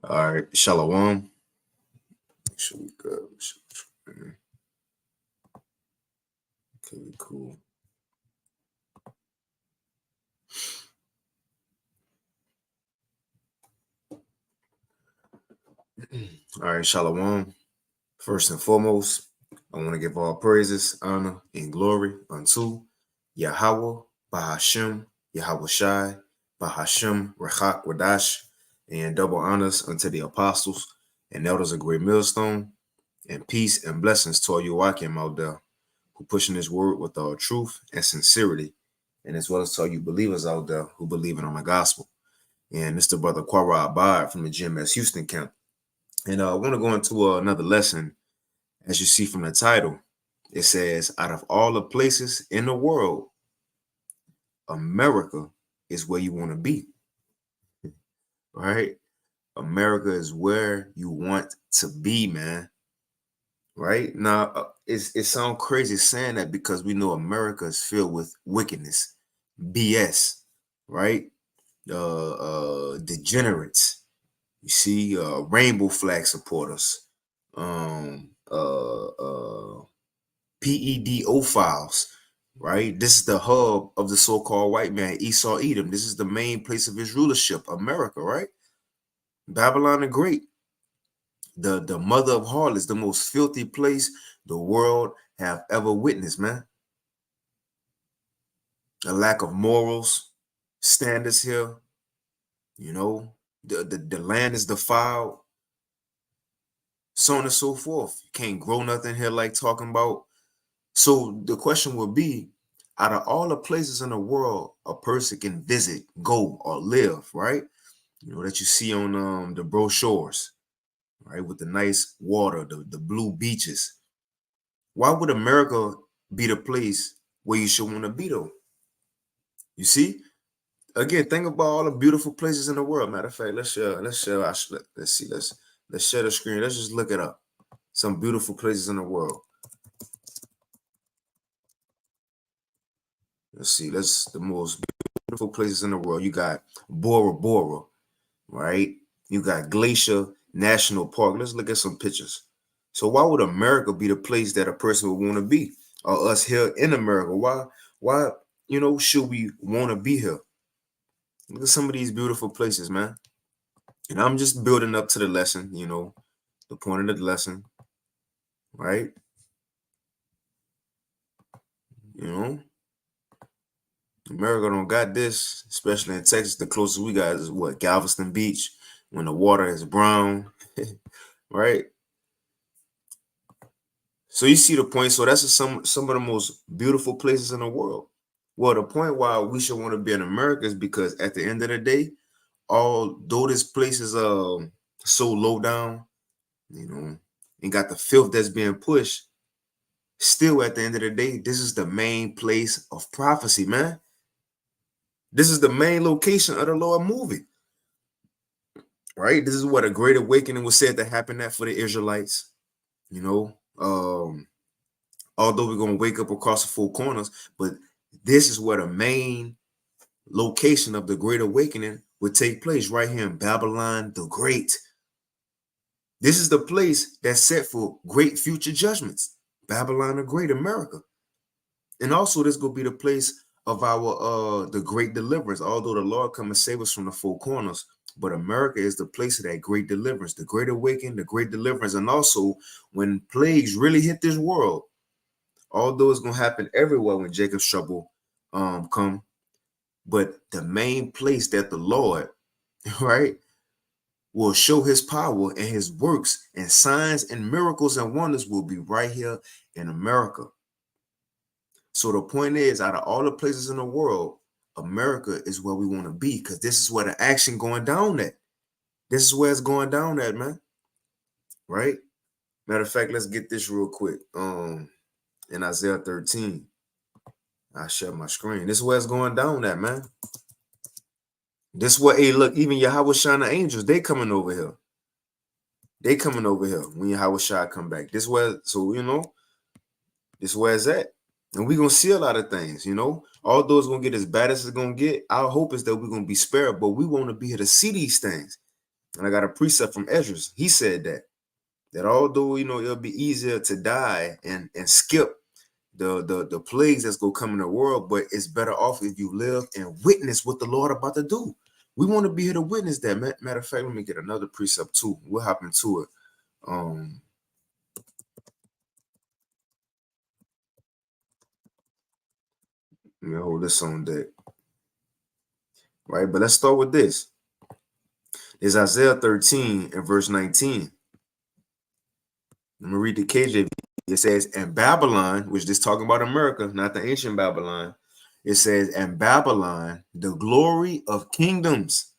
All right, Shalom. Make sure we good. Okay, cool. All right, Shalom. First and foremost, I want to give all praises, honor, and glory unto Yahweh, Bahashem, Yahweh Shai, Bahashem, Rechak, Wadash, and double honors unto the apostles and elders of Great Millstone, and peace and blessings to all you Wakim out there who pushing this word with all truth and sincerity, and as well as to all you believers out there who believe in on the gospel. And it's the brother Quara Abad from the GMS Houston camp. And I want to go into another lesson. As you see from the title, it says, out of all the places in the world, America is where you want to be, right? America is where you want to be, man. Right now, it sounds crazy saying that because we know America is filled with wickedness, BS, right? Degenerates. You see, rainbow flag supporters, PEDO files, right? This is the hub of the so-called white man, Esau Edom. This is the main place of his rulership, America, right? Babylon the Great, the mother of harlots, the most filthy place the world have ever witnessed, man. A lack of morals, standards here, you know, the land is defiled, so on and so forth. You can't grow nothing here like talking about. So the question would be, out of all the places in the world a person can visit, go, or live, right? You know, that you see on the brochures, right? With the nice water, the blue beaches. Why would America be the place where you should want to be though? You see? Again, think about all the beautiful places in the world. Matter of fact, let's share, let's share the screen. Let's just look it up. Some beautiful places in the world. Let's see. That's the most beautiful places in the world. You got Bora Bora, right? You got Glacier National Park. Let's look at some pictures. So why would America be the place that a person would want to be? Or us here in America? Why, should we want to be here? Look at some of these beautiful places, man. And I'm just building up to the lesson, the point of the lesson, right? America don't got this, especially in Texas. The closest we got is what? Galveston Beach, when the water is brown, right? So you see the point. So that's some of the most beautiful places in the world. Well, the point why we should want to be in America is because at the end of the day, although this place is so low down, and got the filth that's being pushed, still at the end of the day, this is the main place of prophecy, man. This is the main location of the Lord movie. Right? This is what a great awakening was said to happen at for the Israelites. Although we're going to wake up across the four corners, but this is where the main location of the great awakening would take place, right here in Babylon the Great. This is the place that's set for great future judgments, Babylon the Great, America. And also this will be the place of our the great deliverance, although the Lord come and save us from the four corners. But America is the place of that great deliverance, the great awakening, the great deliverance. And also when plagues really hit this world, although it's going to happen everywhere when Jacob's trouble come, but the main place that the Lord, right, will show his power and his works and signs and miracles and wonders will be right here in America. So the point is, out of all the places in the world, America is where we want to be, because this is where the action going down at. This is where it's going down at, man. Right? Matter of fact, let's get this real quick. In Isaiah 13, I share my screen. This is where it's going down at, man. This is what, hey, look, even Yahweh Shai the angels, they coming over here. They coming over here when Yahweh Shai come back. This where, so this where it's at. And we're gonna see a lot of things, Although it's gonna get as bad as it's gonna get, our hope is that we're gonna be spared, but we want to be here to see these things. And I got a precept from Esdras. He said that although, you know, it'll be easier to die and skip the plagues that's gonna come in the world, but it's better off if you live and witness what the Lord about to do. We want to be here to witness that. Matter of fact, let me get another precept too. We'll hop into it. Let me hold this on deck. Right, but let's start with this. It's Isaiah 13 and verse 19. Let me read the KJV. It says, and Babylon, which is talking about America, not the ancient Babylon. It says, and Babylon, the glory of kingdoms.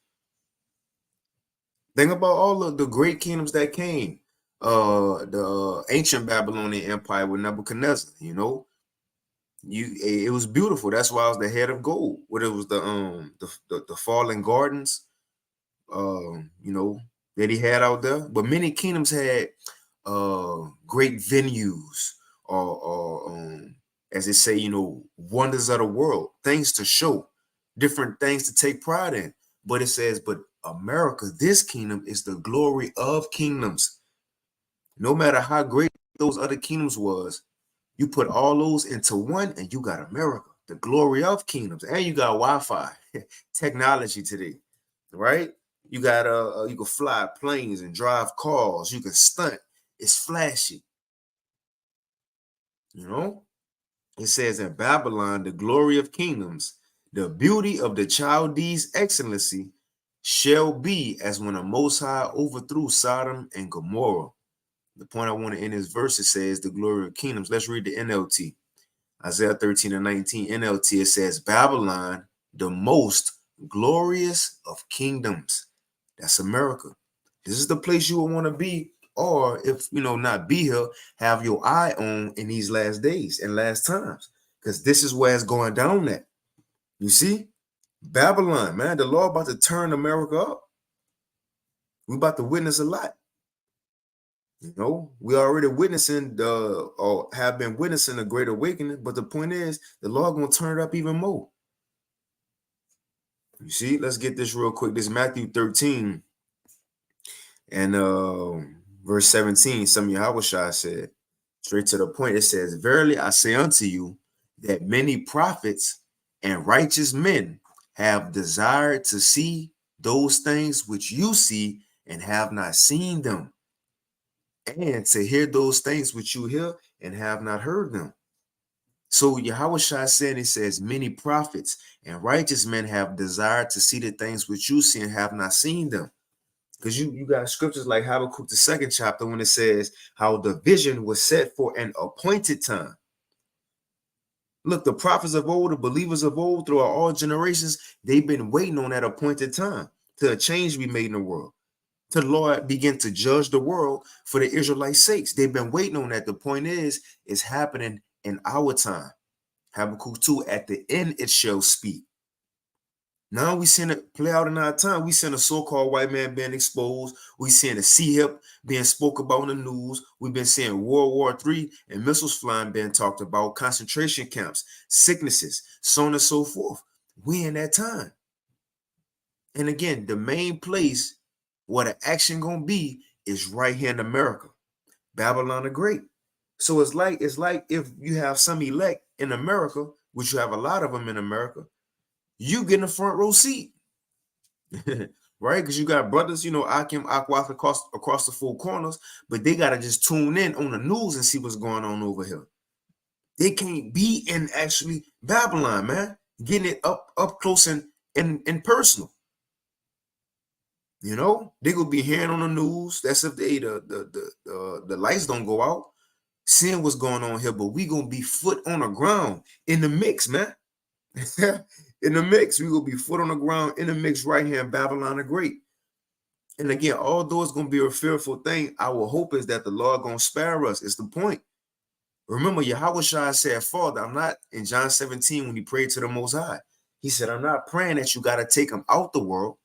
Think about all of the great kingdoms that came. The ancient Babylonian Empire with Nebuchadnezzar, you know. It was beautiful. That's why it was the head of gold. What it was the fallen gardens, you know, that he had out there. But many kingdoms had great venues or as they say, you know, wonders of the world, things to show, different things to take pride in. But it says, but America, this kingdom is the glory of kingdoms. No matter how great those other kingdoms was, you put all those into one and you got America, the glory of kingdoms. And you got Wi-Fi technology today, right? You got you can fly planes and drive cars, you can stunt. It's flashy. You know, it says in Babylon, the glory of kingdoms, the beauty of the Chaldees' excellency shall be as when the Most High overthrew Sodom and Gomorrah. The point I want to end this verse, it says the glory of kingdoms. Let's read the NLT. Isaiah 13 and 19 NLT, it says Babylon, the most glorious of kingdoms. That's America. This is the place you will want to be, or if you know not be here, have your eye on in these last days and last times, because this is where it's going down at. You see, Babylon, man, the Lord about to turn America up. We're about to witness a lot. You know, we already witnessing or have been witnessing a great awakening, but the point is the Lord gonna turn it up even more. You see, let's get this real quick. This is Matthew 13 and verse 17. Some of Yahushua said, straight to the point, it says, verily I say unto you that many prophets and righteous men have desired to see those things which you see and have not seen them, and to hear those things which you hear and have not heard them. So Yahushua said, he says, many prophets and righteous men have desired to see the things which you see and have not seen them. Because you got scriptures like Habakkuk, the 2nd chapter, when it says how the vision was set for an appointed time. Look, the prophets of old, the believers of old, throughout all generations, they've been waiting on that appointed time to a change be made in the world. To the Lord begin to judge the world for the Israelites' sakes. They've been waiting on that. The point is, it's happening in our time. Habakkuk 2, at the end it shall speak. Now we seeing it play out in our time. We seeing a so-called white man being exposed. We seeing the CHIP being spoke about in the news. We've been seeing World War III and missiles flying being talked about, concentration camps, sicknesses, so on and so forth. We in that time. And again, the main place where the action gonna be is right here in America. Babylon the Great. So it's like if you have some elect in America, which you have a lot of them in America, you get in the front row seat, right? Because you got brothers, you know, Akim, Akwath across the 4 corners, but they gotta just tune in on the news and see what's going on over here. They can't be in actually Babylon, man, getting it up close and personal. You know, they gonna be hearing on the news. That's if the lights don't go out, seeing what's going on here. But we gonna be foot on the ground in the mix, man. In the mix, we will be foot on the ground in the mix right here in Babylon the Great. And again, although it's gonna be a fearful thing, our hope is that the Lord gonna spare us. It's the point. Remember, Yahushua said, Father, I'm not in John 17 when he prayed to the Most High. He said, I'm not praying that you gotta take them out the world,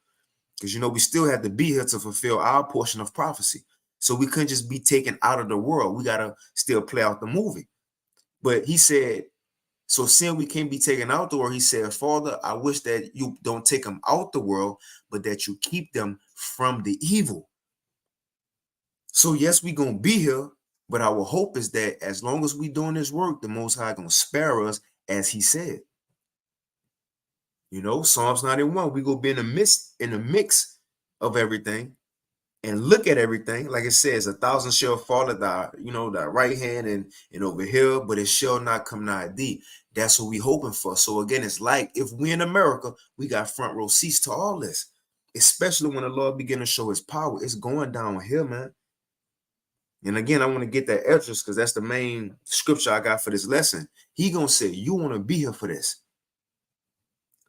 because you know we still had to be here to fulfill our portion of prophecy. So we couldn't just be taken out of the world. We gotta still play out the movie. But he said, So seeing we can't be taken out the world, he said, Father, I wish that you don't take them out the world, but that you keep them from the evil. So yes, we gonna be here, but our hope is that as long as we doing this work, the Most High gonna spare us, as he said. You know, Psalms 91, we gonna be in the mix of everything and look at everything. Like it says, 1,000 shall fall at thy right hand and over here, but it shall not come nigh thee. That's what we hoping for. So again, it's like if we in America, we got front row seats to all this, especially when the Lord begin to show his power. It's going downhill, man. And again, I want to get that Esdras because that's the main scripture I got for this lesson. He gonna say, you want to be here for this.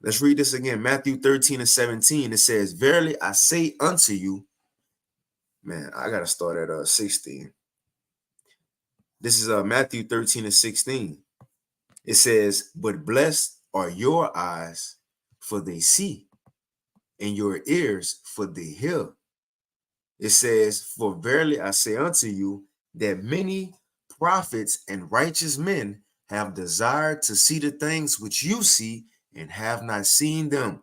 Let's read this again. Matthew 13 and 17. It says, verily I say unto you, man, I gotta start at 16. This is Matthew 13 and 16. It says, but blessed are your eyes, for they see, and your ears, for they hear. It says, for verily I say unto you, that many prophets and righteous men have desired to see the things which you see and have not seen them,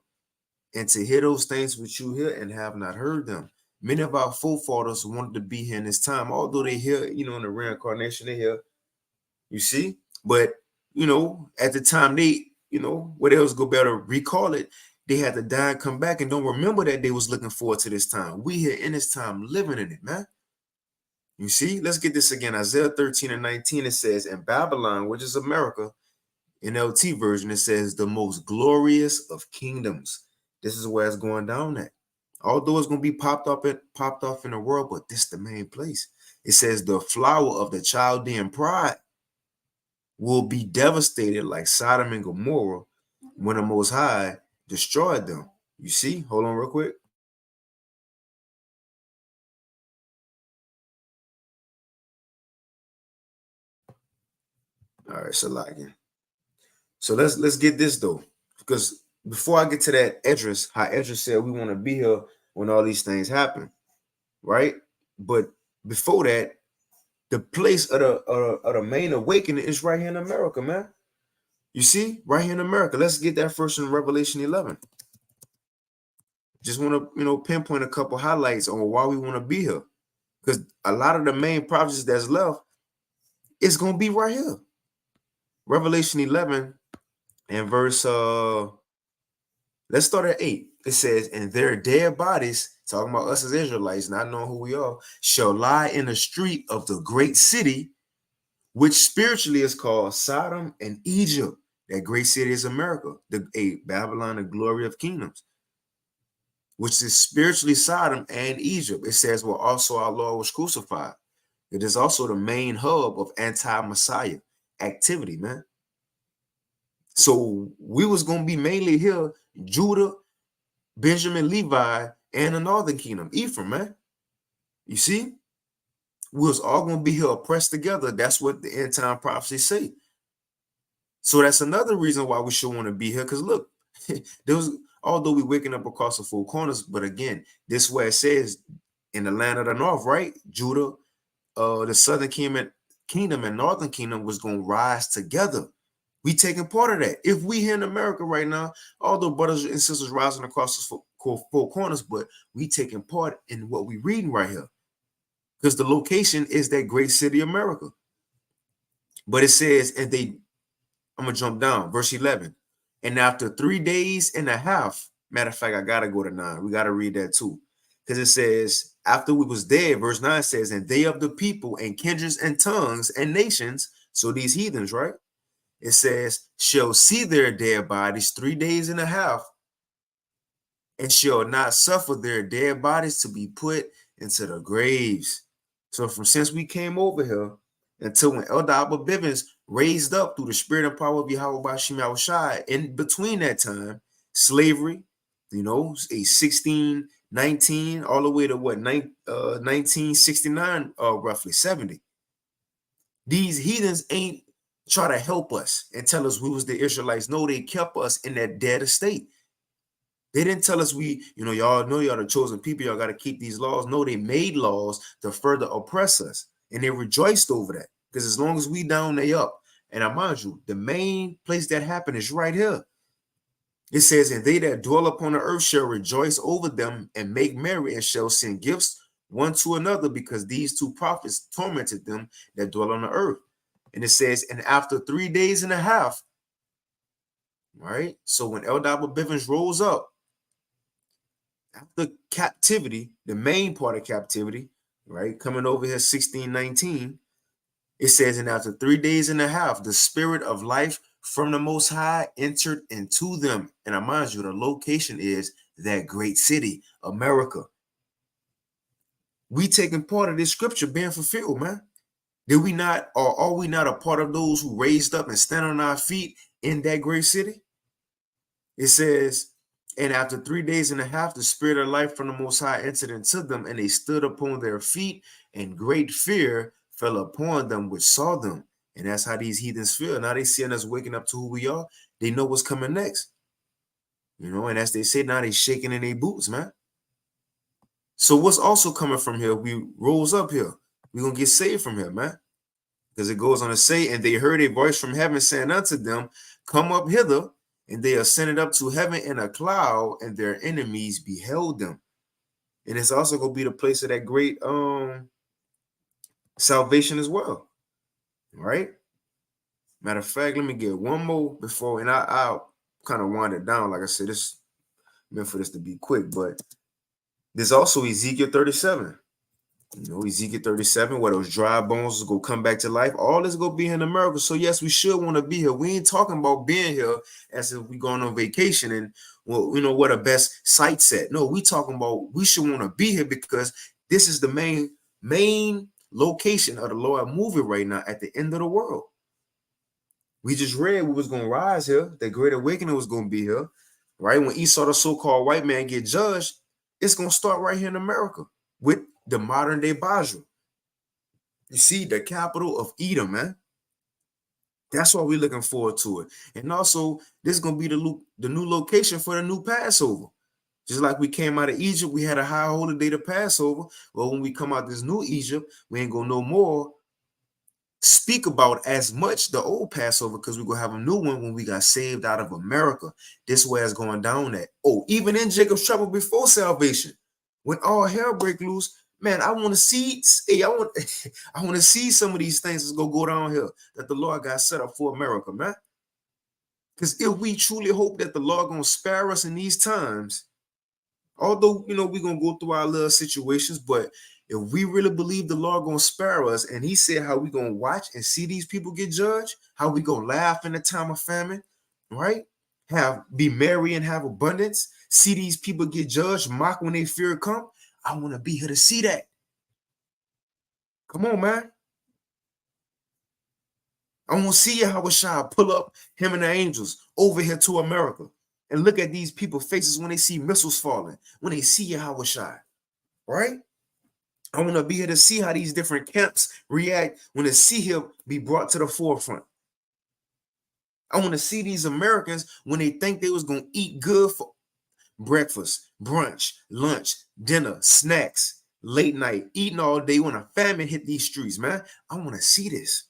and to hear those things which you hear and have not heard them. Many of our forefathers wanted to be here in this time, although they hear, in the reincarnation, they hear, you see. But, at the time they, what else go better recall it, they had to die and come back and don't remember that they was looking forward to this time. We here in this time living in it, man. You see, let's get this again. Isaiah 13 and 19, it says, in Babylon, which is America, NLT version, it says, the most glorious of kingdoms. This is where it's going down at. Although it's going to be popped off in the world, but this is the main place. It says the flower of the Chaldean pride will be devastated like Sodom and Gomorrah when the Most High destroyed them. You see? Hold on real quick. All right, so again. So let's get this though, because before I get to that Esdras, how Esdras said we want to be here when all these things happen, right? But before that, the place of the main awakening is right here in America, man. You see, right here in America. Let's get that first in Revelation 11. Just want to, pinpoint a couple highlights on why we want to be here, because a lot of the main prophecies that's left is going to be right here. Revelation 11 and verse, let's start at 8. It says, and their dead bodies, talking about us as Israelites, not knowing who we are, shall lie in the street of the great city, which spiritually is called Sodom and Egypt. That great city is America, Babylon, the glory of kingdoms, which is spiritually Sodom and Egypt. It says, well, also our Lord was crucified. It is also the main hub of anti-Messiah activity, man. So we was going to be mainly here, Judah, Benjamin, Levi, and the northern kingdom, Ephraim, man. You see? We was all going to be here oppressed together. That's what the end time prophecies say. So that's another reason why we should want to be here. Because look, although we waking up across the four corners, but again, this is where it says in the land of the north, right? Judah, the southern kingdom and northern kingdom was going to rise together. We taking part of that. If we here in America right now, although brothers and sisters rising across the four corners, but we taking part in what we reading right here. Because the location is that great city, America. But it says, I'm going to jump down, verse 11. And after 3 days and a half, matter of fact, I got to go to 9. We got to read that too. Because it says, after we was dead, verse 9 says, and they of the people and kindreds and tongues and nations, so these heathens, right? It says, shall see their dead bodies 3 days and a half, and shall not suffer their dead bodies to be put into the graves. So since we came over here until when Elder Abba Bivens raised up through the spirit and power of Yahweh Bashim Yahushai, in between that time, slavery, a 1619 all the way to 1969, roughly 70. These heathens ain't try to help us and tell us we was the Israelites. No, they kept us in that dead estate. They didn't tell us y'all know y'all the chosen people, y'all got to keep these laws. No, they made laws to further oppress us, and they rejoiced over that, because as long as we down, they up. And I mind you, the main place that happened is right here. It says, and they that dwell upon the earth shall rejoice over them and make merry and shall send gifts one to another, because these two prophets tormented them that dwell on the earth. And it says, and after 3 days and a half, right? So when Eldaba Bivens rose up, after captivity, the main part of captivity, right? Coming over here, 1619, it says, and after 3 days and a half, the spirit of life from the Most High entered into them. And I mind you, the location is that great city, America. We taking part of this scripture being fulfilled, man. Did we not, or are we not a part of those who raised up and stand on our feet in that great city? It says, and after 3 days and a half, the spirit of life from the Most High entered into them, and they stood upon their feet, and great fear fell upon them which saw them. And that's how these heathens feel. Now they seeing us waking up to who we are. They know what's coming next. You know, and as they say, now they shaking in their boots, man. So what's also coming from here? We rose up here. We're going to get saved from here, man. Because it goes on to say, and they heard a voice from heaven saying unto them, come up hither. And they ascended up to heaven in a cloud, and their enemies beheld them. And it's also going to be the place of that great salvation as well. Right? Matter of fact, let me get one more before, and I'll kind of wind it down. Like I said, this meant for this to be quick, but there's also Ezekiel 37. You know, Ezekiel 37, where those dry bones is going to come back to life. All this is going to be in America. So, yes, we should want to be here. We ain't talking about being here as if we going on vacation and, well, you know, what the best sites at. No, we talking about we should want to be here because this is the main location of the Lord movie right now at the end of the world. We just read we was going to rise here. The Great Awakening was going to be here, right? When Esau, the so-called white man, get judged, it's going to start right here in America with the modern day Basra. You see, the capital of Edom, man. That's why we're looking forward to it. And also, this is going to be the new location for the new Passover. Just like we came out of Egypt, we had a high holy day to Passover. Well, when we come out this new Egypt, we ain't going to no more speak about as much the old Passover, because we're going to have a new one when we got saved out of America. This way it's going down at. Oh, even in Jacob's trouble before salvation, when all hell break loose, man, I want to see, I want to see some of these things that's going to go down here that the Lord got set up for America, man. Because if we truly hope that the Lord going to spare us in these times, although, you know, we're going to go through our little situations, but if we really believe the Lord going to spare us, and he said how we going to watch and see these people get judged, how we going to laugh in the time of famine, right? Be merry and have abundance, see these people get judged, mock when they fear come. I want to be here to see that. Come on, man. I want to see Yahushua pull up him and the angels over here to America and look at these people's faces when they see missiles falling, when they see Yahushua, right? I want to be here to see how these different camps react when they see him be brought to the forefront. I want to see these Americans when they think they was going to eat good for breakfast, brunch, lunch, dinner, snacks, late night, eating all day when a famine hit these streets, man. I want to see this.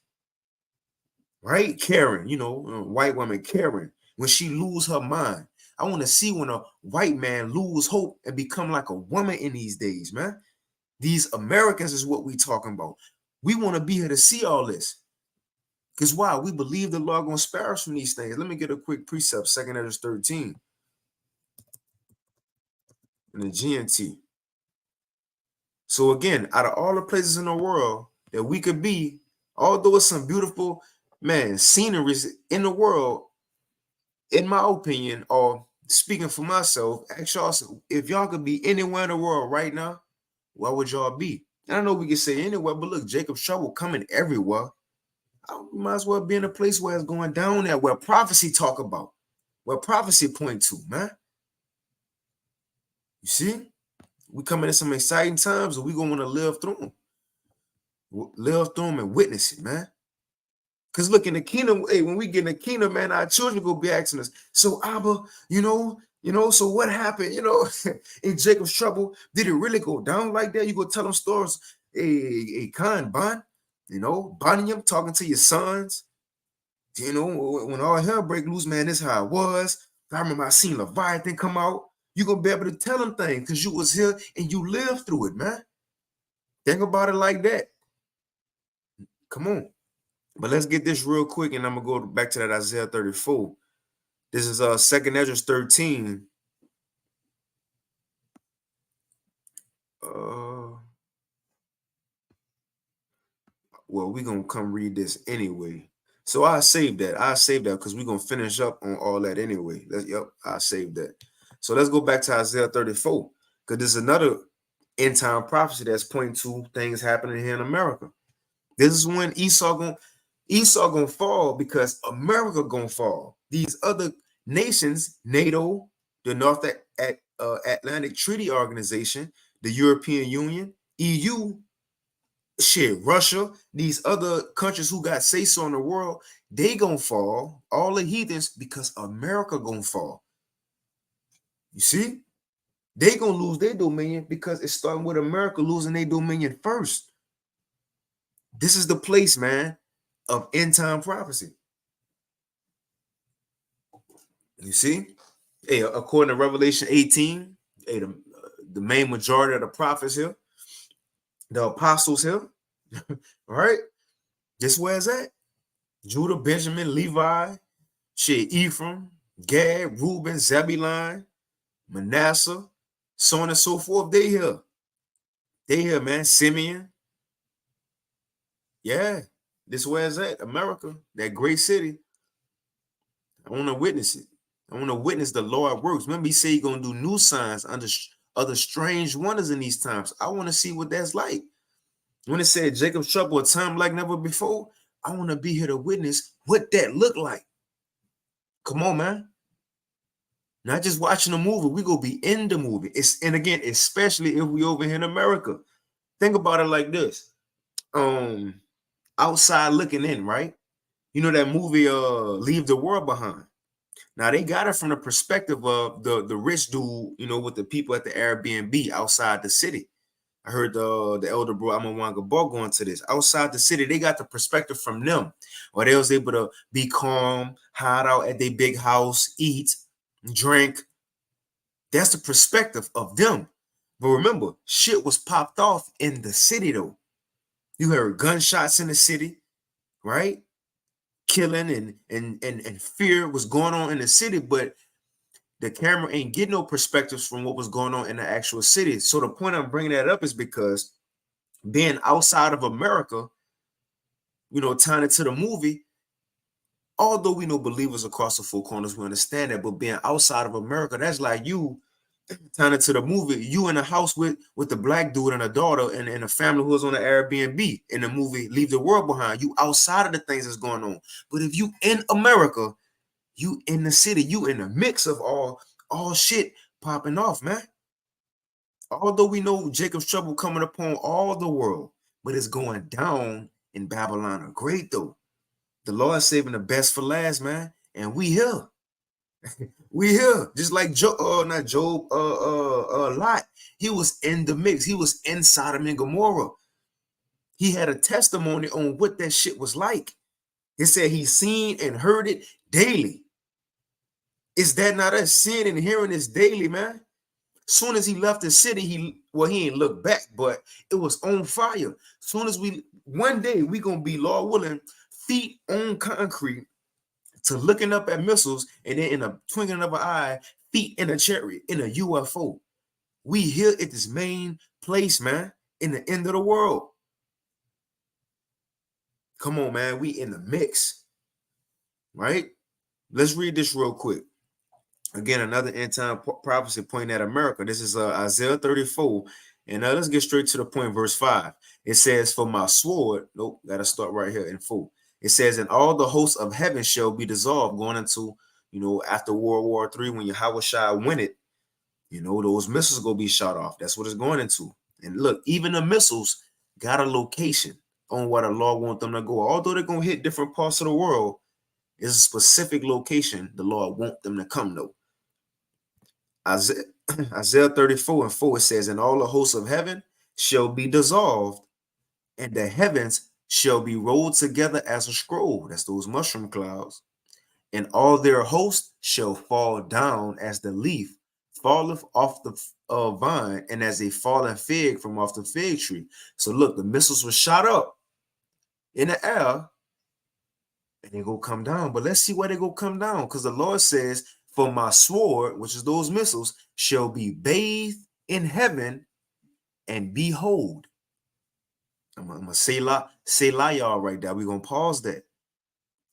Right? Karen, you know, white woman Karen, when she lose her mind. I want to see when a white man lose hope and become like a woman in these days, man. These Americans is what we talking about. We want to be here to see all this. Because why? We believe the Lord going to spare us from these things. Let me get a quick precept, 2 Ezra 13. In the GNT. So again, out of all the places in the world that we could be, although it's some beautiful, man, sceneries in the world, in my opinion, or speaking for myself, ask y'all, if y'all could be anywhere in the world right now, where would y'all be? And I know we can say anywhere, but look, Jacob's trouble coming everywhere. I might as well be in a place where it's going down there, where prophecy talk about, where prophecy point to, man. You see? We coming in some exciting times, and we gonna want to live through them and witness it, man. Because look, in the kingdom, hey, when we get in the kingdom, man, our children gonna be asking us, so Abba, you know, so what happened, in Jacob's trouble? Did it really go down like that? You go tell them stories, a Khan Ban, Baniam talking to your sons, You know, when all hell break loose, man, this is how it was. I remember I seen Leviathan come out. You gonna be able to tell them things because you was here and you lived through it, man. Think about it like that. Come on. But let's get this real quick, and I'm gonna go back to that Isaiah 34. This is 2nd Ezra 13. Well, we're gonna come read this anyway. So I saved that. I saved that because we're gonna finish up on all that anyway. Yep, I saved that. So let's go back to Isaiah 34. Because there's another end time prophecy that's pointing to things happening here in America. This is when Esau gonna fall because America gonna fall. These other nations, NATO, the North Atlantic Treaty Organization, the European Union, EU, shit, Russia, these other countries who got say so in the world, they gonna fall. All the heathens because America gonna fall. You see, they gonna lose their dominion because it's starting with America losing their dominion first. This is the place, man, of end time prophecy. You see, hey, according to Revelation 18, hey, the main majority of the prophets here, the apostles here, all right, guess where it's at? Judah, Benjamin, Levi, shit, Ephraim, Gad, Reuben, Zebulun, Manasseh, so on and so forth. They here. They here, man. Simeon. Yeah, this where it's at. America, that great city. I want to witness it. I want to witness the Lord works. Remember, he said he's going to do new signs under other strange wonders in these times. I want to see what that's like. When it said Jacob's trouble, a time like never before, I want to be here to witness what that looked like. Come on, man. Not just watching the movie, we gonna be in the movie. And again, especially if we over here in America. Think about it like this. Outside looking in, right? You know that movie Leave the World Behind. Now they got it from the perspective of the rich dude, you know, with the people at the Airbnb outside the city. I heard the elder bro Amawanga Ball going to this. Outside the city, they got the perspective from them. Or they was able to be calm, hide out at their big house, eat, drink. That's the perspective of them. But remember, shit was popped off in the city though. You heard gunshots in the city, right? Killing and fear was going on in the city, but the camera ain't getting no perspectives from what was going on in the actual city. So the point I'm bringing that up is because being outside of America, you know, tying it to the movie, although we know believers across the four corners, we understand that, but being outside of America, that's like you tying it to the movie, you in a house with the black dude and a daughter and a family who was on the Airbnb in the movie Leave the World Behind. You outside of the things that's going on. But if you in America, you in the city, you in the mix of all shit popping off, man. Although we know Jacob's trouble coming upon all the world, but it's going down in Babylon the Great, though. The Lord saving the best for last, man. And we here. We here. Just like not Job, Lot. He was in the mix. He was in Sodom and Gomorrah. He had a testimony on what that shit was like. He said he seen and heard it daily. Is that not us seeing and hearing this daily, man? Soon as he left the city, he ain't looked back, but it was on fire. Soon as one day we gonna be, Lord willing, feet on concrete to looking up at missiles, and then in a twinkling of an eye, feet in a chariot, in a UFO. We here at this main place, man, in the end of the world. Come on, man, we in the mix, right? Let's read this real quick. Again, another end time prophecy pointing at America. This is Isaiah 34. And let's get straight to the point, verse 5. It says, for my sword, nope, gotta start right here in full. It says, and all the hosts of heaven shall be dissolved, going into, you know, after World War III, when Yahushua win it, you know, those missiles gonna be shot off. That's what it's going into. And look, even the missiles got a location on where the Lord want them to go. Although they're gonna hit different parts of the world, it's a specific location the Lord want them to come though. Isaiah 34 and 4, it says, and all the hosts of heaven shall be dissolved, and the heavens shall be rolled together as a scroll. That's those mushroom clouds. And all their host shall fall down as the leaf falleth off the vine, and as a fallen fig from off the fig tree. So look, the missiles were shot up in the air, and they go come down. But let's see where they go come down, because the Lord says, for my sword, which is those missiles, shall be bathed in heaven, and behold. I'm gonna say y'all right there. We're gonna pause that.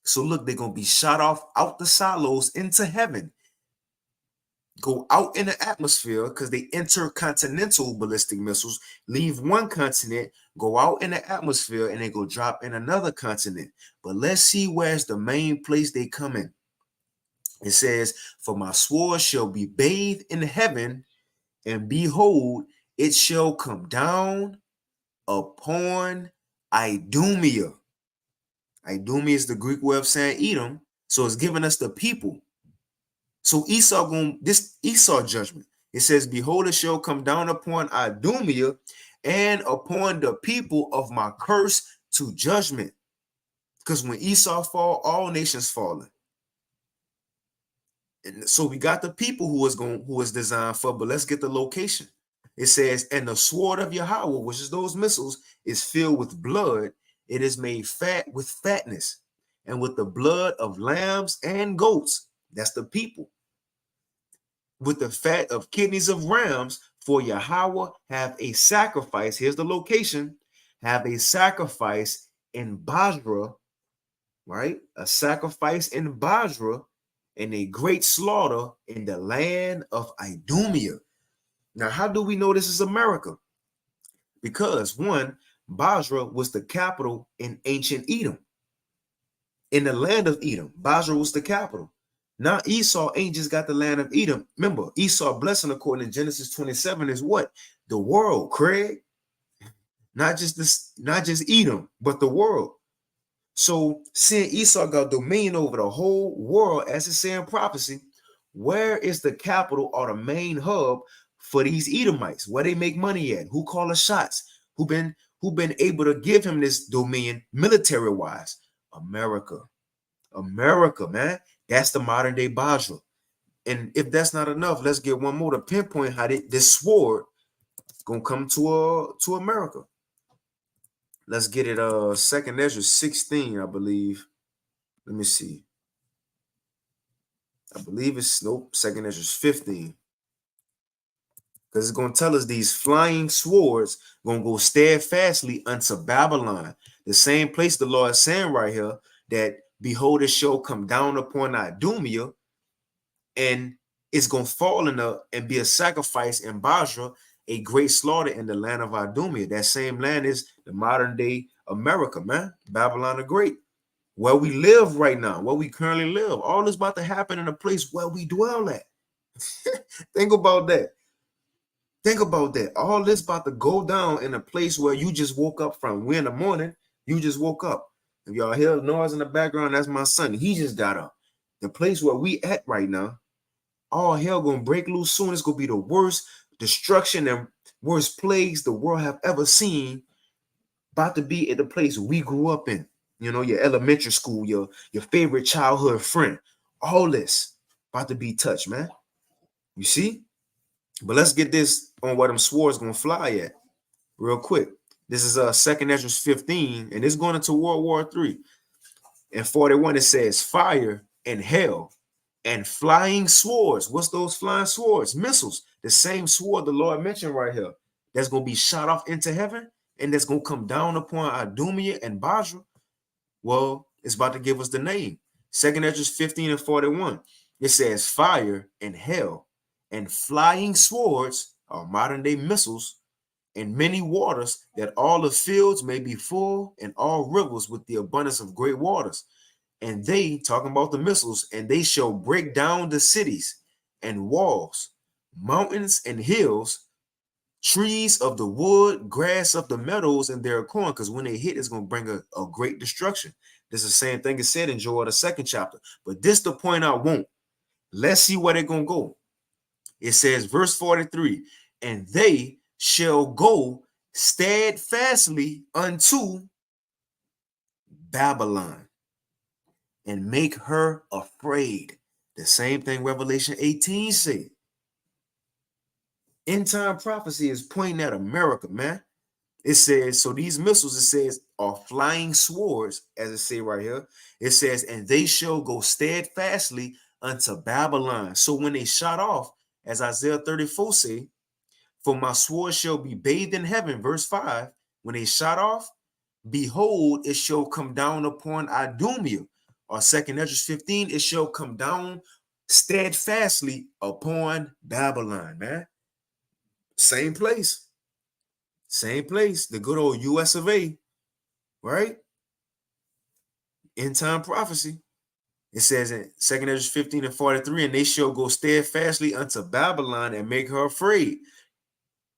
So look, they're gonna be shot off out the silos into heaven, go out in the atmosphere, because they intercontinental ballistic missiles leave one continent, go out in the atmosphere, and they go drop in another continent. But let's see where's the main place they come in. It says, for my sword shall be bathed in heaven, and behold, it shall come down upon Idumea. Idumea is the Greek way of saying Edom. So it's giving us the people. So this Esau judgment, it says, behold, it shall come down upon Idumea and upon the people of my curse to judgment. Because when Esau fall, all nations falling. And so we got the people who is designed for, but let's get the location. It says, and the sword of Yahweh, which is those missiles, is filled with blood. It is made fat with fatness, and with the blood of lambs and goats. That's the people. With the fat of kidneys of rams, for Yahweh have a sacrifice. Here's the location. Have a sacrifice in Basra, right? A sacrifice in Basra, and a great slaughter in the land of Idumea. Now, how do we know this is America? Because one, Basra was the capital in ancient Edom. In the land of Edom, Basra was the capital. Now Esau ain't just got the land of Edom. Remember, Esau blessing according to Genesis 27 is what? The world, Craig. Not just Edom, but the world. So seeing Esau got dominion over the whole world, as it's saying prophecy, where is the capital or the main hub for these Edomites? Where they make money at? Who call the shots? Who been able to give him this dominion military-wise? America. America, man. That's the modern day Basra. And if that's not enough, let's get one more to pinpoint how this sword is gonna come to America. Let's get it. 2nd Ezra 16, I believe. Let me see. I believe it's 2nd Ezra 15. Because it's going to tell us these flying swords going to go steadfastly unto Babylon. The same place the Lord is saying right here that behold, it shall come down upon Idumea, and it's going to fall and be a sacrifice in Basra, a great slaughter in the land of Idumea. That same land is the modern day America, man. Babylon the Great. Where we live right now, where we currently live. All this about to happen in a place where we dwell at. Think about that. Think about that. All this about to go down in a place where you just woke up from. We're in the morning, you just woke up. If y'all hear noise in the background, that's my son. He just got up. The place where we at right now, all hell gonna break loose soon. It's gonna be the worst destruction and worst plagues the world have ever seen. About to be at the place we grew up in. You know, your elementary school, your favorite childhood friend. All this about to be touched, man. You see? But let's get this on where them swords gonna fly at real quick. This is 2nd Ezra 15, and it's going into World War III. In 41, it says fire and hell and flying swords. What's those flying swords? Missiles. The same sword the Lord mentioned right here. That's going to be shot off into heaven, and that's going to come down upon Idumea and Basra. Well, it's about to give us the name. 2nd Ezra 15 and 41. It says fire and hell and flying swords, or modern day missiles, and many waters, that all the fields may be full, and all rivers with the abundance of great waters. And they, talking about the missiles, and they shall break down the cities and walls, mountains and hills, trees of the wood, grass of the meadows, and their corn, because when they hit, it's going to bring a great destruction. This is the same thing it said in Joel, the 2nd chapter. But this the point I want. Let's see where they're going to go. It says, verse 43, and they shall go steadfastly unto Babylon and make her afraid. The same thing Revelation 18 said. End time prophecy is pointing at America, man. It says, so these missiles, it says, are flying swords, as it say right here. It says, and they shall go steadfastly unto Babylon. So when they shot off, as Isaiah 34 say, for my sword shall be bathed in heaven, verse 5, when they shot off, behold, it shall come down upon Idumea. Or 2nd Ezra 15, it shall come down steadfastly upon Babylon, man. Same place. Same place. The good old US of A, right? End time prophecy. It says in 2nd Ezra 15 and 43, and they shall go steadfastly unto Babylon and make her afraid.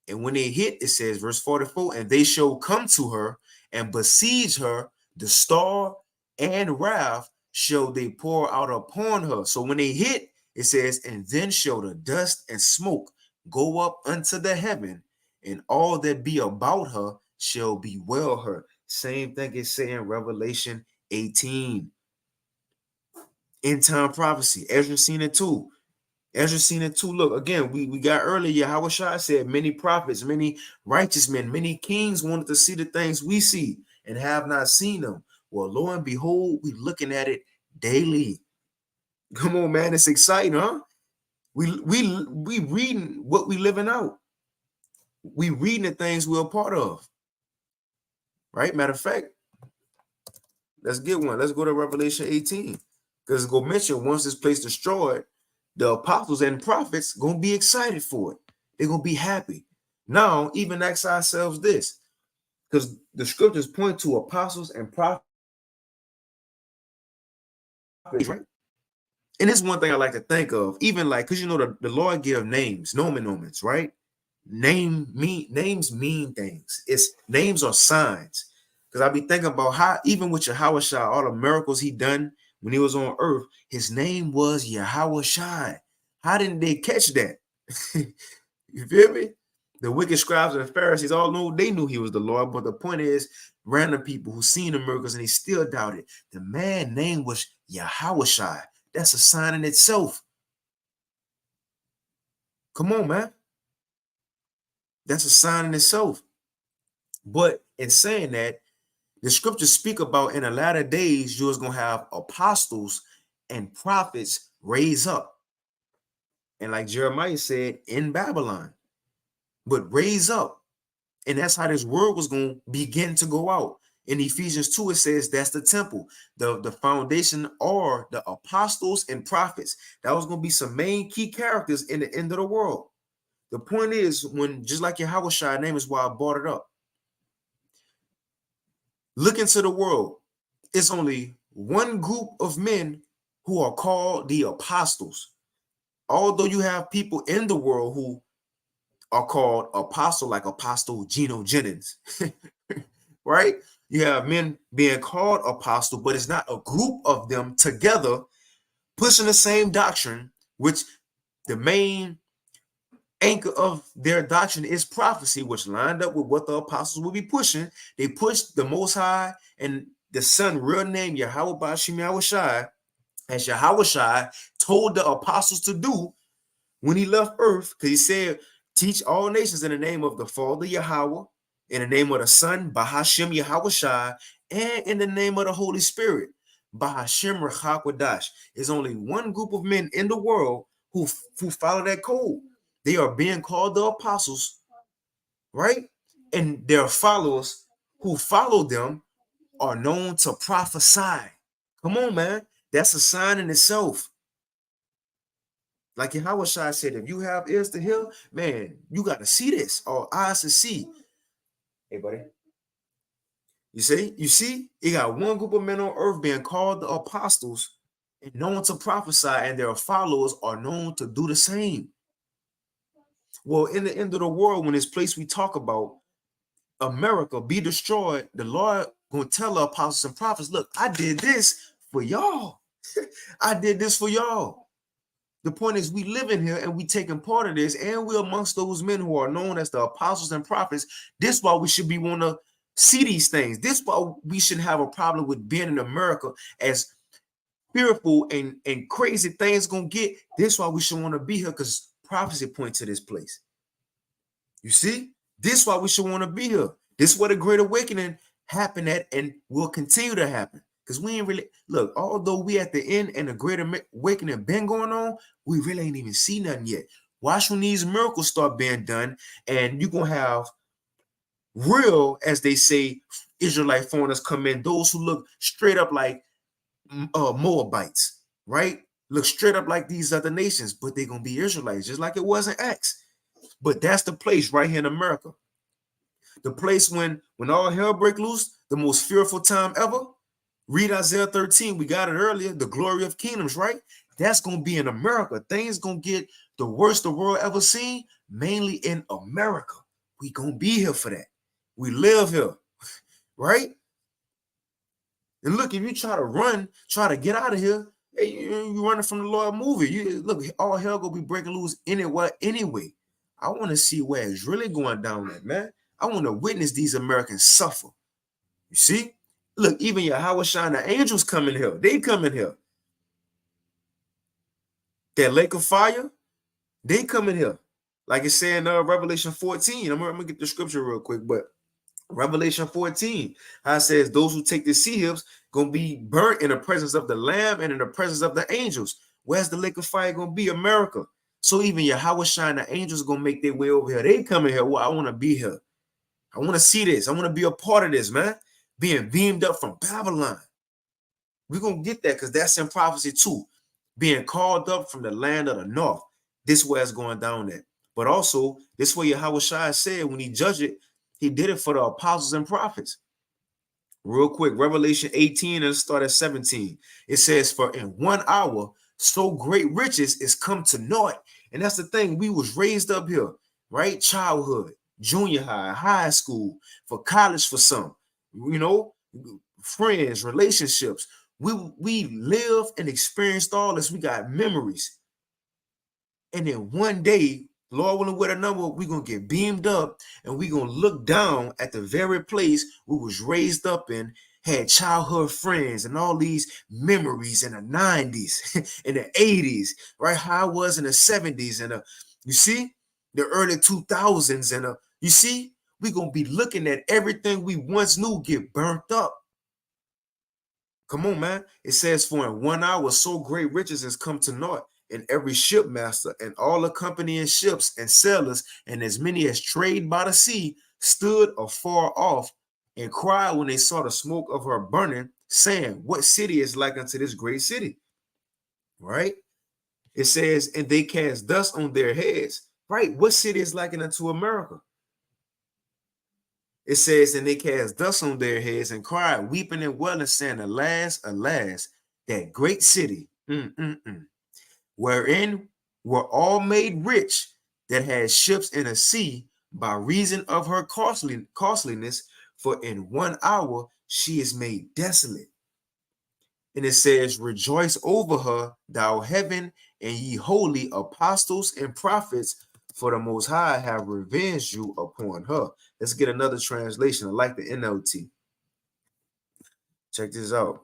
And when they hit, it says, verse 44, and they shall come to her and besiege her, the star and wrath shall they pour out upon her. So when they hit, it says, and then shall the dust and smoke go up unto the heaven, and all that be about her shall bewail her. Same thing is saying Revelation 18. End time prophecy. Ezra seen it too. Ezra seen it too. Look, again, we got earlier, Yahushua said, many prophets, many righteous men, many kings wanted to see the things we see and have not seen them. Well, lo and behold, we looking at it daily. Come on, man, it's exciting, huh? We reading what we living out. We reading the things we're a part of. Right? Matter of fact, let's get one. Let's go to Revelation 18. Because it's going to mention once this place destroyed, the apostles and prophets going to be excited for it. They're going to be happy. Now, even ask ourselves this, because the scriptures point to apostles and prophets, right? And this is one thing I like to think of, even like, because you know the Lord give names, nomen, right? Names mean things. It's names are signs. Because I be thinking about how, even with Yahushua, all the miracles he done when he was on earth, his name was Yahushua. How didn't they catch that? You feel me? The wicked scribes and the Pharisees all knew, they knew he was the Lord. But the point is, random people who seen the miracles and they still doubted. The man's name was Yahushua. That's a sign in itself. Come on, man. That's a sign in itself. But in saying that, the scriptures speak about in the latter days, you're going to have apostles and prophets raise up. And like Jeremiah said, in Babylon, but raise up. And that's how this word was going to begin to go out. In Ephesians 2, it says that's the temple. The foundation are the apostles and prophets. That was going to be some main key characters in the end of the world. The point is, when just like Yahushua name is why I brought it up. Look into the world. It's only one group of men who are called the apostles. Although you have people in the world who are called apostle, like Apostle Geno Jennings, right? You have men being called apostle, but it's not a group of them together pushing the same doctrine, which the main anchor of their doctrine is prophecy, which lined up with what the apostles will be pushing. They pushed the Most High and the Son, real name Yahweh Bashim Yahushai, as Yahushai told the apostles to do when he left earth, because he said, teach all nations in the name of the Father Yahweh, in the name of the Son, Bahashim Yahushai, and in the name of the Holy Spirit, Bahashim Rechakwadash. There's only one group of men in the world who follow that code. They are being called the apostles, right? And their followers who follow them are known to prophesy. Come on, man. That's a sign in itself. Like Yahushua said, if you have ears to hear, man, you got to see this, or eyes to see. Hey, buddy. You see, you got one group of men on earth being called the apostles and known to prophesy, and their followers are known to do the same. Well, in the end of the world, when this place we talk about, America be destroyed, the Lord gonna tell the apostles and prophets, look, I did this for y'all. I did this for y'all. The point is, we live in here and we taking part of this, and we're amongst those men who are known as the apostles and prophets. This is why we should be want to see these things. This is why we shouldn't have a problem with being in America, as fearful and crazy things gonna get. This is why we should want to be here, because prophecy points to this place. You see, this is why we should want to be here. This is where the Great Awakening happened at, and will continue to happen. Because we ain't really look, although we at the end and the Great Awakening been going on, we really ain't even see nothing yet. Watch when these miracles start being done, and you're gonna have real, as they say, Israelite foreigners come in, those who look straight up like Moabites, right? Look straight up like these other nations, but they're gonna be Israelites, just like it was in Acts. But that's the place right here in America. The place when all hell break loose, the most fearful time ever. Read Isaiah 13. We got it earlier. The glory of kingdoms, right? That's going to be in America. Things going to get the worst the world ever seen, mainly in America. We going to be here for that. We live here, right? And look, if you try to get out of here, hey, you running from the Lord movie. Look, all hell going to be breaking loose anyway. I want to see where it's really going down at, man. I want to witness these Americans suffer. You see? Look, even Yahweh Shine, the angels coming here. They coming here. That lake of fire, they coming here. Like it's saying Revelation 14. I'm gonna get the scripture real quick, but Revelation 14, how it says those who take the sea hips gonna be burnt in the presence of the Lamb and in the presence of the angels. Where's the lake of fire gonna be? America. So even Yahweh Shine, the angels gonna make their way over here. They coming here. Well, I want to be here. I want to see this. I want to be a part of this, man. Being beamed up from Babylon. We're going to get that, because that's in prophecy too. Being called up from the land of the north. This is where it's going down there. But also, this is where Yahweh Shai said when he judged it, he did it for the apostles and prophets. Real quick, Revelation 18 and start at 17. It says, for in 1 hour, so great riches is come to naught. And that's the thing. We was raised up here, right? Childhood, junior high, high school, for college for some, friends, relationships. We lived and experienced all this. We got memories. And then one day, Lord willing, with a number, we're going to get beamed up, and we're going to look down at the very place we was raised up in, had childhood friends and all these memories in the 90s, in the 80s, right? How I was in the 70s, and you see, the early 2000s, and you see, we're going to be looking at everything we once knew get burnt up. Come on, man. It says, for in 1 hour, so great riches has come to naught. And every shipmaster and all accompanying ships and sailors, and as many as trade by the sea, stood afar off and cried when they saw the smoke of her burning, saying, what city is like unto this great city? Right? It says, and they cast dust on their heads. Right? What city is like unto America? It says, and they cast dust on their heads and cried, weeping and wailing, saying, alas, alas, that great city, wherein were all made rich, that had ships in a sea, by reason of her costliness, for in 1 hour she is made desolate. And it says, rejoice over her, thou heaven, and ye holy apostles and prophets, for the Most High have revenged you upon her. Let's get another translation. I like the NLT. Check this out.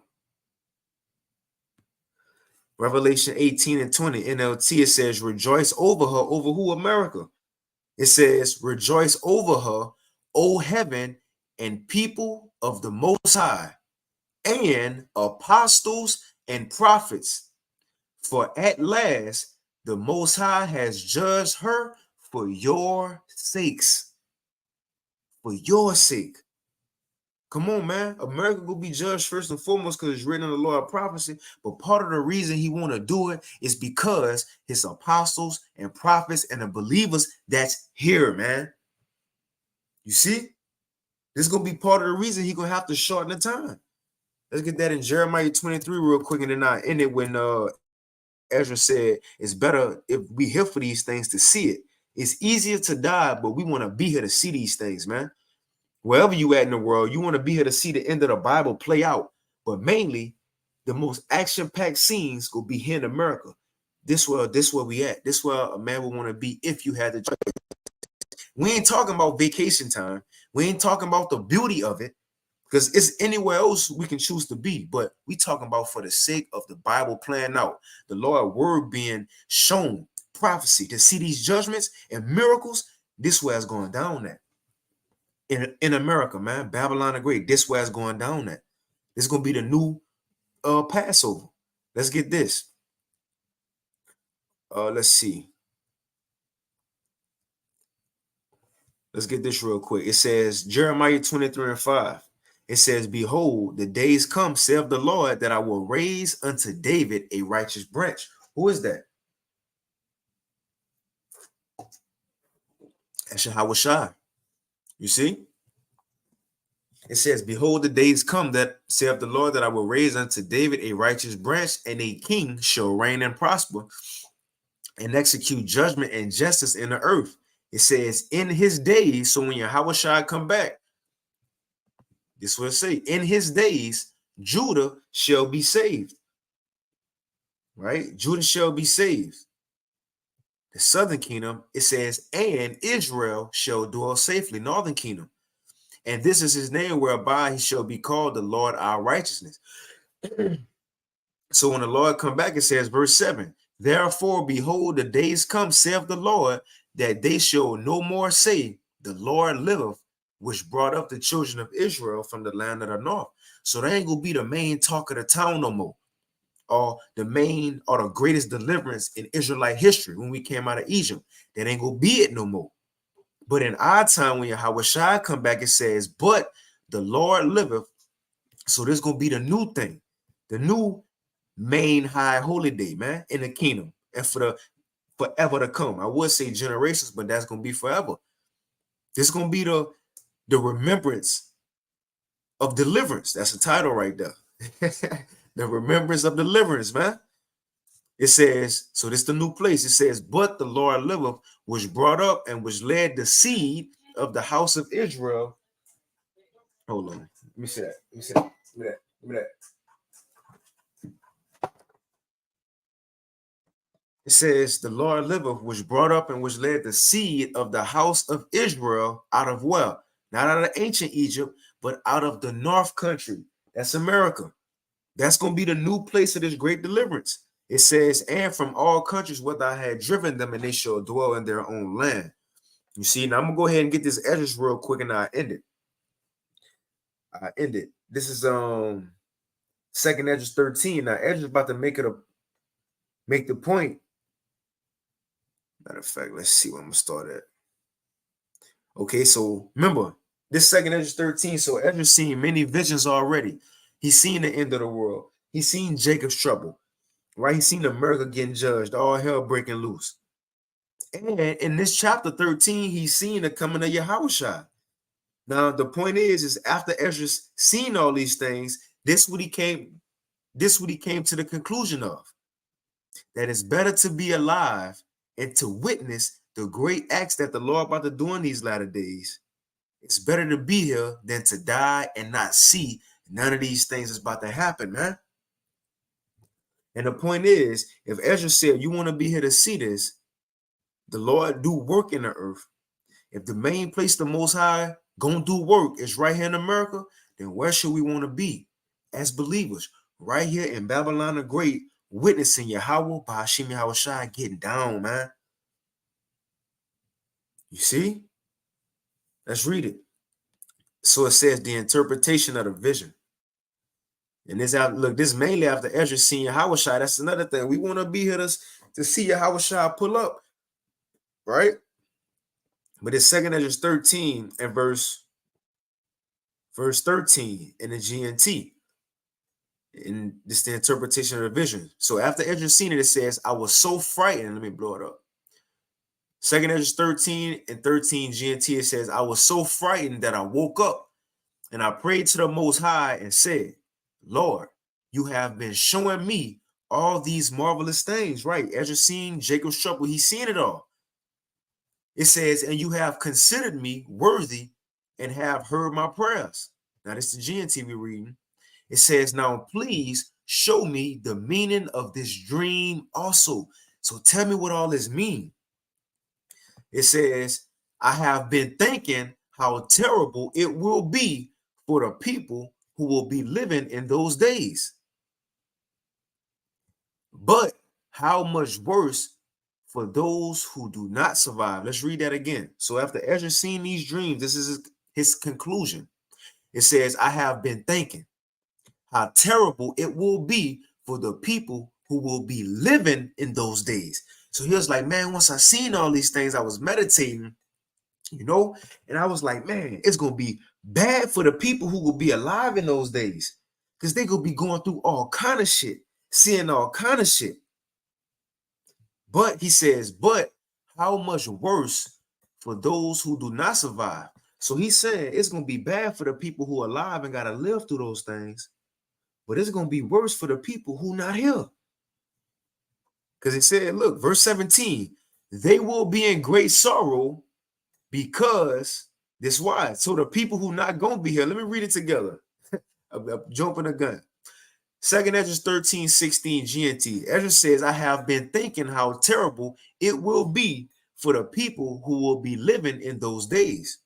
Revelation 18 and 20, NLT, it says, rejoice over her. Over who? America. It says, rejoice over her, O heaven, and people of the Most High, and apostles and prophets. For at last the Most High has judged her for your sakes. For your sake. Come on, man. America will be judged first and foremost because it's written in the law of prophecy. But part of the reason he want to do it is because his apostles and prophets and the believers that's here, man. You see? This is going to be part of the reason he's going to have to shorten the time. Let's get that in Jeremiah 23 real quick, and then I end it when Ezra said, it's better if we here for these things to see it. It's easier to die, but we want to be here to see these things, man. Wherever you at in the world, you want to be here to see the end of the Bible play out. But mainly, the most action-packed scenes will be here in America. This where we at. This where a man would want to be if you had the choice. We ain't talking about vacation time. We ain't talking about the beauty of it, because it's anywhere else we can choose to be. But we talking about for the sake of the Bible playing out, the Lord word being shown, prophecy, to see these judgments and miracles. This way it's going down at. In America, man, Babylon the Great, this way it's going down at. This is going to be the new Passover. Let's get this. Let's see. Let's get this real quick. It says, Jeremiah 23:5. It says, behold, the days come, saith the Lord, that I will raise unto David a righteous branch. Who is that? That's Yahushua. You see? It says, behold, the days come, that saith the Lord, that I will raise unto David a righteous branch, and a king shall reign and prosper, and execute judgment and justice in the earth. It says, in his days, so when Yahushua come back, this will say, in his days, Judah shall be saved. Right? Judah shall be saved. The southern kingdom, it says, and Israel shall dwell safely, northern kingdom. And this is his name whereby he shall be called the Lord our righteousness. So when the Lord come back, it says, verse 7, therefore, behold, the days come, saith the Lord, that they shall no more say, the Lord liveth, which brought up the children of Israel from the land of the north. So they ain't gonna be the main talk of the town no more, or the main or the greatest deliverance in Israelite history when we came out of Egypt. That ain't gonna be it no more. But in our time, when Yahushua come back, it says, but the Lord liveth. So this gonna be the new thing, the new main high holy day, man, in the kingdom, and for the forever to come. I would say generations, but that's gonna be forever. This is gonna be the remembrance of deliverance. That's the title right there. The remembrance of deliverance, man. It says, so this is the new place. It says, but the Lord liveth, which brought up and which led the seed of the house of Israel. Hold on. Let me see that. Let me see that. Give me that. Give me that. It says, the Lord liveth, which brought up and which led the seed of the house of Israel out of well, not out of ancient Egypt, but out of the north country. That's America. That's going to be the new place of this great deliverance. It says, and from all countries where I had driven them, and they shall dwell in their own land. You see, now I'm going to go ahead and get this Esdras real quick, and I end it. This is second Esdras 13. Now Esdras about to make the point. Matter of fact, let's see where I'm gonna start at. Okay, so remember this second Esdras 13. So Esdras seen many visions already. He's seen the end of the world. He's seen Jacob's trouble, right? He's seen America getting judged, all hell breaking loose. And in this chapter 13, he's seen the coming of Yahushua. Now, the point is after Esdras seen all these things, this what he came to the conclusion of. That it's better to be alive and to witness the great acts that the Lord about to do in these latter days. It's better to be here than to die and not see none of these things is about to happen, man. And the point is, if Esdras said you want to be here to see this, the Lord do work in the earth. If the main place the Most High gonna do work is right here in America, then where should we want to be as believers? Right here in Babylon the Great, witnessing Yahweh Ba'ashim Yahushua getting down, man. You see? Let's read it. So it says the interpretation of the vision. And this out, look, this mainly after Esdras seeing Yahushua. That's another thing. We want to be here to see Yahushua pull up, right? But it's second Esdras 13 and verse 13 in the GNT. And this is the interpretation of the vision. So after Esdras seen it, it says, I was so frightened. Let me blow it up. Second Esdras 13 and 13 GNT, it says, I was so frightened that I woke up and I prayed to the Most High and said, Lord, you have been showing me all these marvelous things, right? Esdras seen Jacob's trouble. He's seen it all. It says, and you have considered me worthy and have heard my prayers. Now, this is the GNT we're reading. It says, now, please show me the meaning of this dream also. So tell me what all this means. It says, I have been thinking how terrible it will be for the people who will be living in those days. But how much worse for those who do not survive. Let's read that again. So after Ezra seen these dreams, this is his conclusion. It says, I have been thinking how terrible it will be for the people who will be living in those days. So he was like, man, once I seen all these things, I was meditating, and I was like, man, it's going to be bad for the people who will be alive in those days, because they going to be going through all kind of shit, seeing all kind of shit. But he says, but how much worse for those who do not survive. So he's saying it's going to be bad for the people who are alive and got to live through those things, but it's going to be worse for the people who not here. Because he said, look, verse 17, they will be in great sorrow because this why. So the people who not going to be here, let me read it together. I'm jumping the gun. 2nd Ezra 13:16 GNT. Ezra says, I have been thinking how terrible it will be for the people who will be living in those days,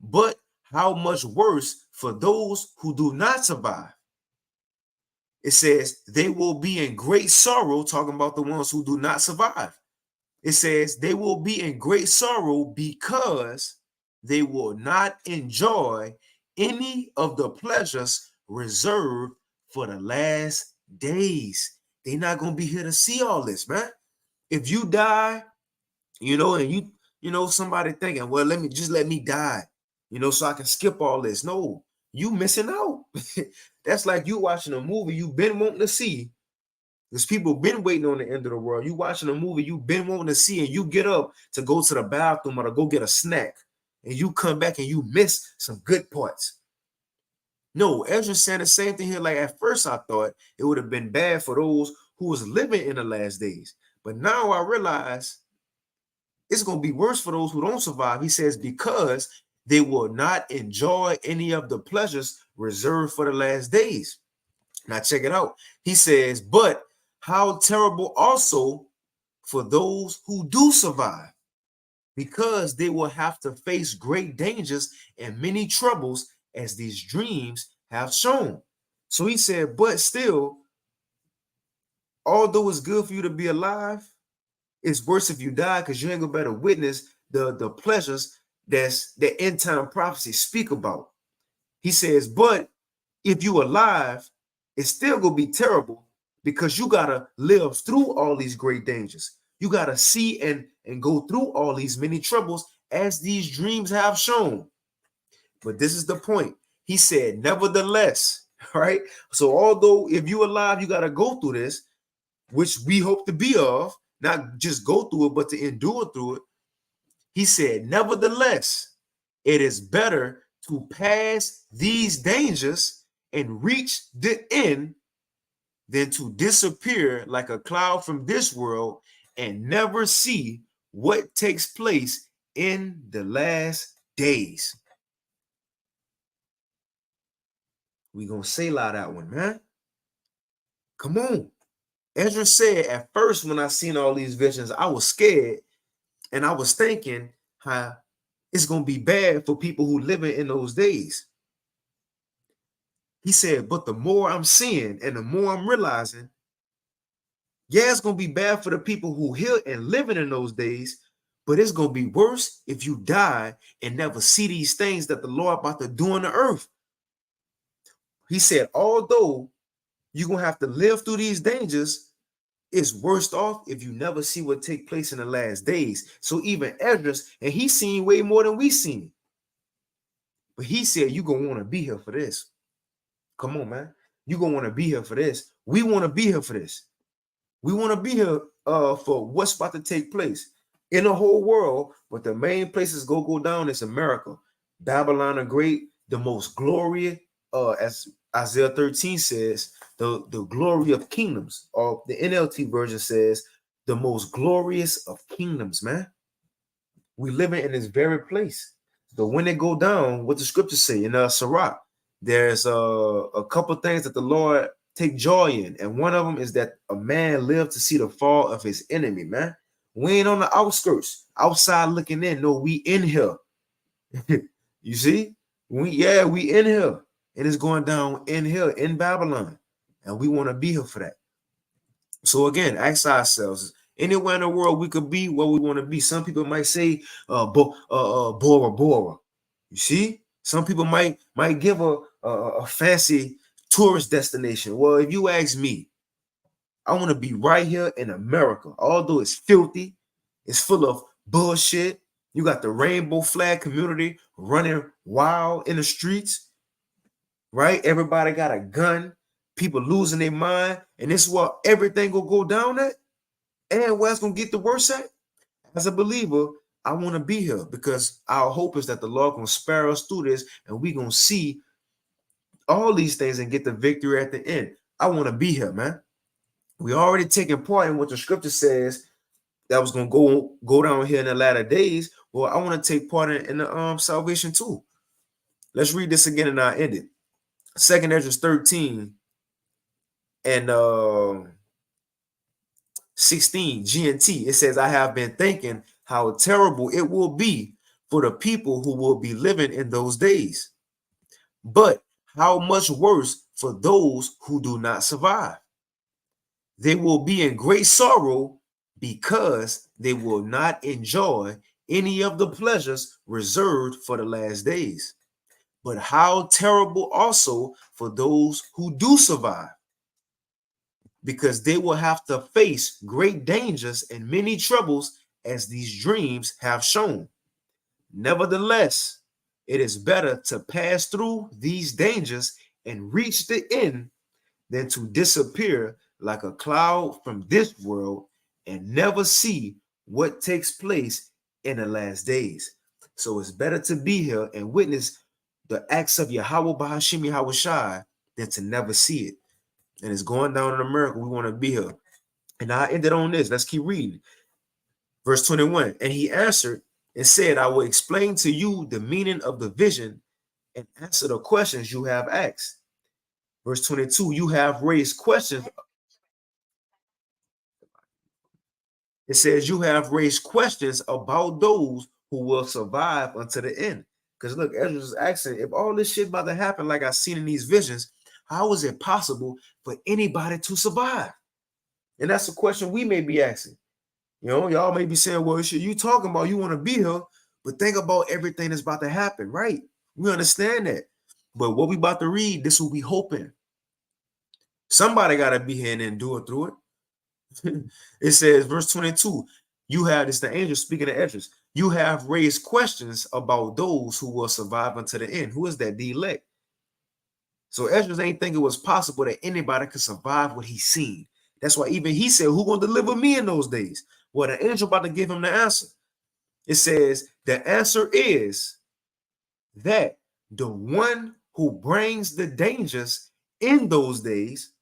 but how much worse for those who do not survive. It says they will be in great sorrow, talking about the ones who do not survive. It says they will be in great sorrow because they will not enjoy any of the pleasures reserved for the last days. They're not going to be here to see all this, man. If you die, and somebody thinking, well, let me die, so I can skip all this. No, you missing out. That's like you watching a movie you've been wanting to see. Because people been waiting on the end of the world. You watching a movie you've been wanting to see, and you get up to go to the bathroom or to go get a snack, and you come back and you miss some good parts. No, Ezra's saying the same thing here. Like at first I thought it would have been bad for those who was living in the last days. But now I realize it's going to be worse for those who don't survive. He says, because they will not enjoy any of the pleasures reserved for the last days. Now check it out. He says, but how terrible also for those who do survive, because they will have to face great dangers and many troubles as these dreams have shown. So he said, but still, although it's good for you to be alive, it's worse if you die, because you ain't gonna better witness the pleasures that end time prophecies speak about. He says, but if you alive, it's still gonna be terrible, because you gotta live through all these great dangers. You gotta see and go through all these many troubles as these dreams have shown. But this is the point. He said, nevertheless, right? So although if you alive, you gotta go through this, which we hope to be of, not just go through it, but to endure through it. He said, nevertheless, it is better to pass these dangers and reach the end than to disappear like a cloud from this world and never see what takes place in the last days. We gonna say that one, man. Come on. Ezra said, at first when I seen all these visions, I was scared, and I was thinking how it's gonna be bad for people who living in those days. He said, but the more I'm seeing and the more I'm realizing, yeah, it's gonna be bad for the people who here and living in those days, but it's gonna be worse if you die and never see these things that the Lord about to do on the earth. He said, although you're gonna have to live through these dangers, it's worst off if you never see what take place in the last days. So even Esdras, and he's seen way more than we seen, but he said you're gonna want to be here for this. Come on, man. You're gonna want to be here for this. We want to be here for this. We want to be here for what's about to take place in the whole world, but the main places go down is America. Babylon the Great, the most glorious, as Isaiah 13 says, the glory of kingdoms, or the NLT version says, the most glorious of kingdoms, man. We living in this very place. So when they go down, what the scriptures say in Sirach, there's a couple things that the Lord take joy in, and one of them is that a man live to see the fall of his enemy, man. We ain't on the outskirts, outside looking in. No, we in here. You see? We in here. And it's going down in here in Babylon. And we want to be here for that. So again, ask ourselves, anywhere in the world we could be where we want to be. Some people might say Bora Bora. You see? Some people might give a fancy tourist destination. Well, if you ask me, I want to be right here in America. Although it's filthy, it's full of bullshit. You got the rainbow flag community running wild in the streets, right? Everybody got a gun, people losing their mind, and this is what everything will go down at, and where it's gonna get the worst at. As a believer, I want to be here because our hope is that the Lord gonna spare us through this, and we gonna see all these things and get the victory at the end. I want to be here, man. We already taking part in what the scripture says that was gonna go down here in the latter days. Well, I want to take part in the salvation too. Let's read this again and I'll end it. 2nd Ezra 13 and 16 GNT. It says, I have been thinking how terrible it will be for the people who will be living in those days, but how much worse for those who do not survive. They will be in great sorrow because they will not enjoy any of the pleasures reserved for the last days. But how terrible also for those who do survive, because they will have to face great dangers and many troubles as these dreams have shown. Nevertheless, it is better to pass through these dangers and reach the end than to disappear like a cloud from this world and never see what takes place in the last days. So it's better to be here and witness the acts of Yahweh Bahashim Yahweh Shai than to never see it. And it's going down in America. We want to be here. And I ended on this. Let's keep reading. Verse 21. And he answered and said, I will explain to you the meaning of the vision and answer the questions you have asked. Verse 22. You have raised questions. It says you have raised questions about those who will survive until the end. Because look, Ezra's asking, if all this shit about to happen like I've seen in these visions, how is it possible for anybody to survive? And that's a question we may be asking. You know, y'all may be saying, well, shit, you talking about you want to be here, but think about everything that's about to happen, right? We understand that. But what we about to read, this will be hoping. Somebody got to be here and endure through it. It says, verse 22, you have, it's the angel speaking to Esdras, you have raised questions about those who will survive until the end. Who is that? The elect. So Esdras ain't think it was possible that anybody could survive what he's seen. That's why even he said, who gonna deliver me in those days? Well, the angel about to give him the answer. It says, the answer is that the one who brings the dangers in those days,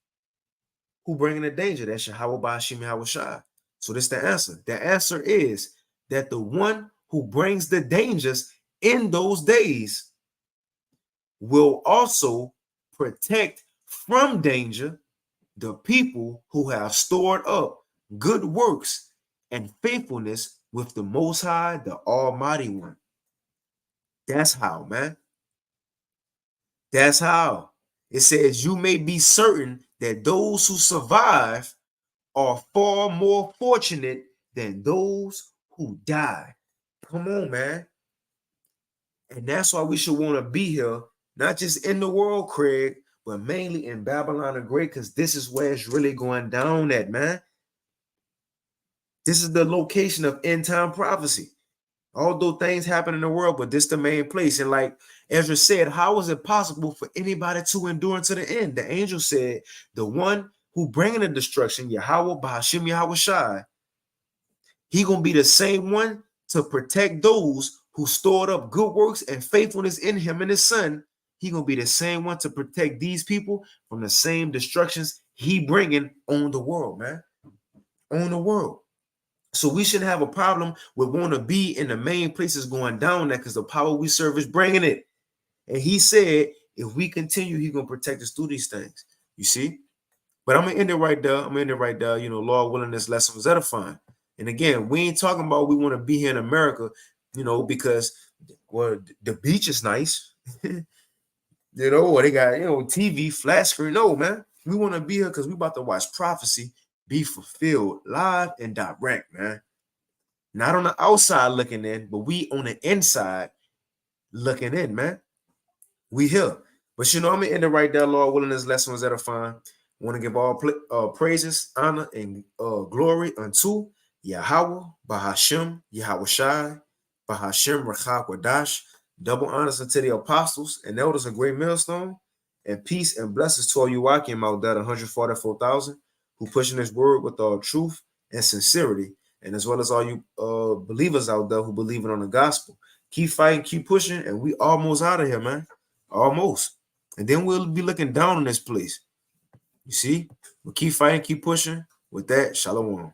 who bringing the danger, that's Yahweh Bahashim Yahweh Shai. So this is the answer. The answer is that the one who brings the dangers in those days will also protect from danger the people who have stored up good works and faithfulness with the Most High, the Almighty One. That's how, man. That's how. It says you may be certain that those who survive are far more fortunate than those who die. Come on, man. And that's why we should want to be here, not just in the world, Craig, but mainly in Babylon the Great, because this is where it's really going down at, man. This is the location of end time prophecy. Although things happen in the world, but this is the main place. And like Ezra said, how is it possible for anybody to endure unto the end? The angel said, the one who bringing the destruction, Yahweh Bahashim Yahweh Shai, he gonna be the same one to protect those who stored up good works and faithfulness in him and his son. He gonna be the same one to protect these people from the same destructions he bringing on the world, man, on the world. So we shouldn't have a problem with want to be in the main places going down there, because the power we serve is bringing it. And he said, if we continue, he's gonna protect us through these things. You see? But I'm gonna end it right there. You know, Lord willing, this lesson was edifying. And again, we ain't talking about we want to be here in America, because the beach is nice, or they got TV flat screen. No, man, we want to be here because we about to watch prophecy be fulfilled live and direct, man. Not on the outside looking in, but we on the inside looking in, man. We here. But I'm gonna end it right there, Lord willing. This lesson was edifying. I want to give all praises, honor, and glory unto Yahweh, Bahashem, Yahweh Shai, Bahashem, Rachak Wadash. Double honors unto the apostles and elders of Great Millstone, and peace and blessings to all you walking out there, 144,000, who pushing this word with all truth and sincerity, and as well as all you believers out there who believe it on the gospel. Keep fighting, keep pushing, and we almost out of here, man. Almost. And then we'll be looking down on this place. You see? We'll keep fighting, keep pushing. With that, shalom.